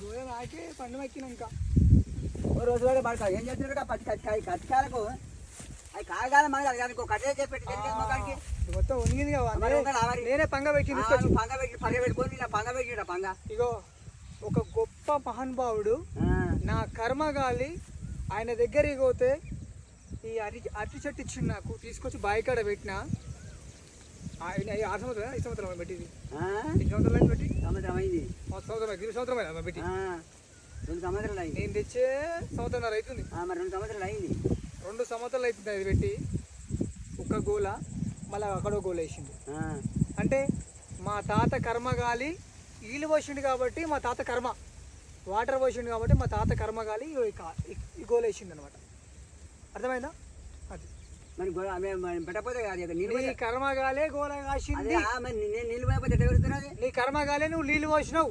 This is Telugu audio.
గోడ నాకే పండు ఎక్కినాక ఓ రోజు కూడా పడతావు ఏం చేస్తున్నాడు పచ్చి కచ్చికాయలకు అవి కాయగాలి మనకి అది కానీ కట్టే చేసి పెట్టి మొక్కడికి మొత్తం ఉనిగింది కదా నేనే పంగ పెట్టింది పంగ పెట్టి పంగ పెట్టుకొని ఇలా పంగ పెట్టిట పంగ ఇగో ఒక గొప్ప మహానుభావుడు నా కర్మగాలి ఆయన దగ్గరికి పోతే ఈ అరటి చెట్టు ఇచ్చిండు నాకు తీసుకొచ్చి బాయికాడ పెట్టిన ఆయన 6 సంవత్సరం ఈ సంవత్సరం పెట్టింది 2 సంవత్సరాలు పెట్టి సంవత్సరం అయింది సంవత్సరం పెట్టి 2 సంవత్సరాలు అయింది నేను తెచ్చే సంవత్సరం అవుతుంది మరి 2 సంవత్సరాలు అయింది 2 సంవత్సరాలు అవుతుంది అది పెట్టి ఒక గోల మళ్ళీ అక్కడో గోల వేసింది అంటే మా తాత కర్మగాలి నీళ్ళు పోసిండు కాబట్టి మా తాత కర్మ వాటర్ పోసిండు కాబట్టి మా తాత కర్మగాలి ఈ గోల వేసిండు అనమాట అర్థమైందా అది మరి పెట్టకపోతే నీ కర్మగాలే గోల కాసింది నీళ్ళు పోయిపోతే నీ కర్మగాలే నువ్వు నీళ్ళు పోసినావు